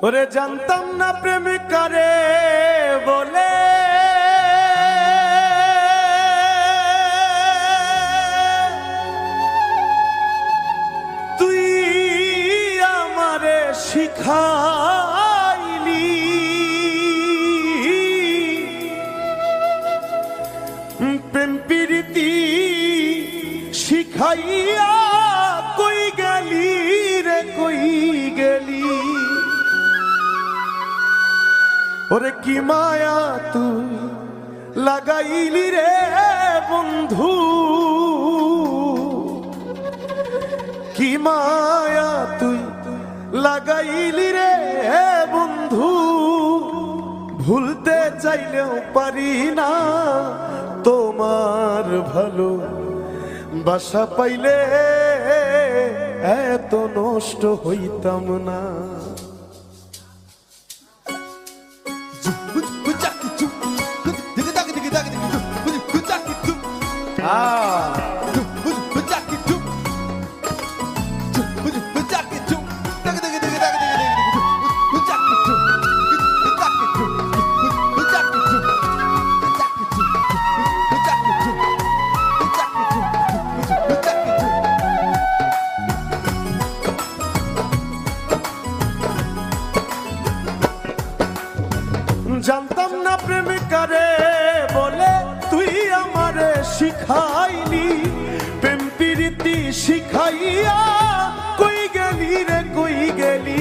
ওরে জানতাম না প্রেমিকারে বলে তুই আমারে শিখাইলি প্রেম প্রীতি শিখাইয়া কই গেলি রে কই গেলি ওরে কি মায়া তুই লাগাইলি রে বন্ধু কি মায়া তুই লাগাইলি রে বন্ধু ভুলতে চাইলেও পারি না তোমার ভালো বাসা পাইলে এত নষ্ট হইতাম না জানতাম না প্রেমিকারে বলে তুই আমারে শিখাইলি প্রেম প্রীতি শিখাইয়া কই গেলি রে কই গেলি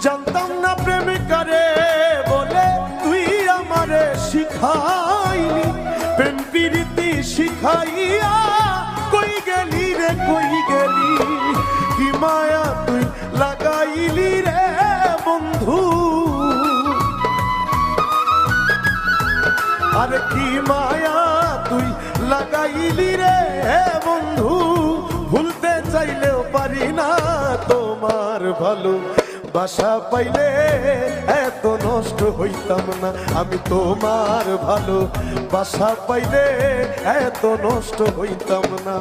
জানতাম না প্রেমিকারে বলে তুই আমারে শিখাইলি প্রেম প্রীতি শিখাইয়া কই গেলি রে কই গেলি কি মায়া তুই লাগাইলি রে বন্ধু আরে কি মায়া তুই লাগাইলি রে বন্ধু ভুলতে চাইলেও পারি না তোমার ভালো বাসা পাইলে এত নষ্ট হইতাম না আমি তোমার ভালো বাসা পাইলে এত নষ্ট হইতাম না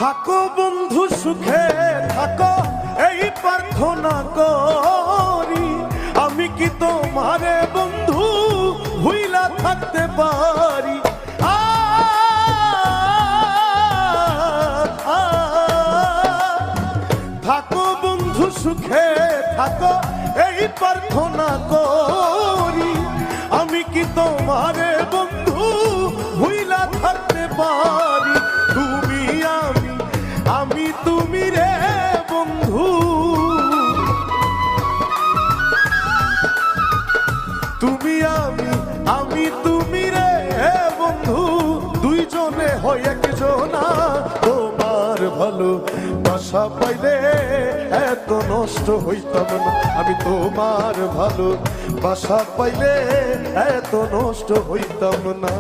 থাকো বন্ধু সুখে থাকো এই প্রার্থনা করি আমি কি তোমারে বন্ধু ভুইলা থাকতে পারি থাকো বন্ধু সুখে থাকো এই প্রার্থনা করি আমি কি তোমারে বন্ধু ভুইলা থাকতে পারি তুমি আমি তুমি রে বন্ধু তুমি আমি তুমি রে বন্ধু দুইজনে হয় একজনা তোমার ভালো বাসা পাইলে এত নষ্ট হইতাম না আমি তোমার ভালো বাসা পাইলে এত নষ্ট হইতাম না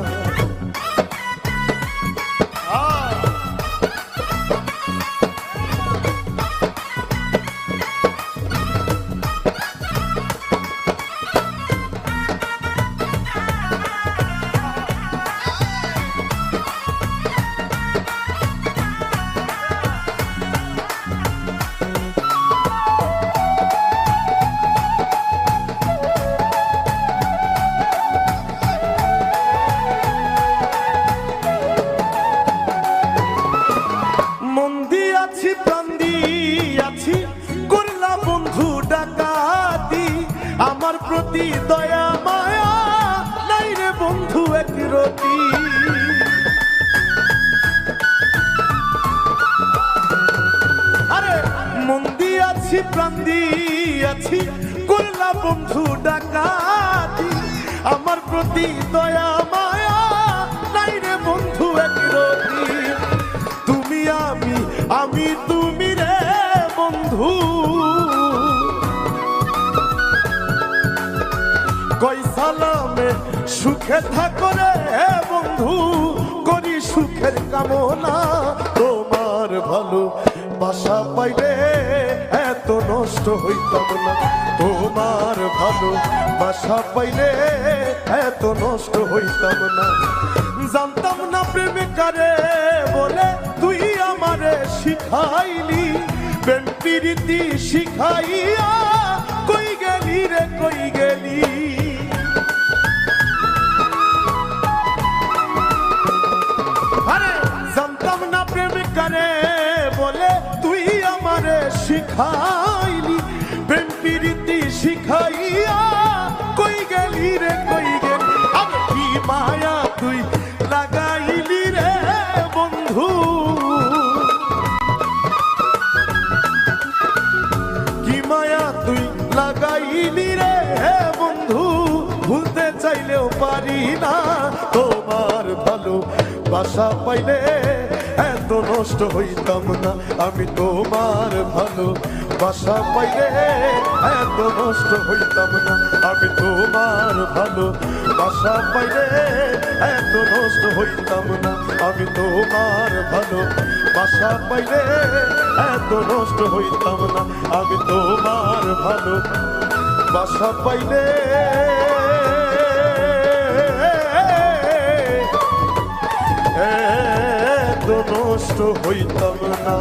আমার প্রতি দয়া মায়া নাই রে বন্ধু একরতি আরে মন দিয়াছি প্রাণ দিয়াছি করলা বন্ধু ডাকাতি আমার প্রতি দয়া মায়া নাই রে বন্ধু একরতি তুমি আমি আমি তুমি রে বন্ধু কই সালামে সুখে থাকো রে বন্ধু করি সুখের কামনা তোমার ভালো বাসা পাইলে এত নষ্ট হইতাম না তোমার ভালো বাসা পাইলে এত নষ্ট হইতাম না জানতাম না প্রেম কারে বলে তুই আমারে শিখাইলি প্রেম প্রীতি শিখাইয়া কই গেলি রে কই গেলি আরে জানতাম না প্রেম কারে বলে তুই আমারে শিখাইলি প্রেম প্রীতি শিখাইয়া কই গেলি রে কই গেলি আরে কি মায়া তুই লাগাইলি রে বন্ধু কি মায়া তুই লাগাইলি রে বন্ধু ভুলতে চাইলেও পারি না তোমার ভালো বাসা পাইলে এত নষ্ট হইতাম না আমি তোমার ভালো বাসা পাইলে এত নষ্ট হইতাম না আমি তোমার ভালো বাসা পাইলে এত নষ্ট হইতাম না আমি তোমার ভালো বাসা পাইলে এত নষ্ট হইতাম না আমি তোমার ভালো বাসা পাইলে এত নষ্ট হইতাম না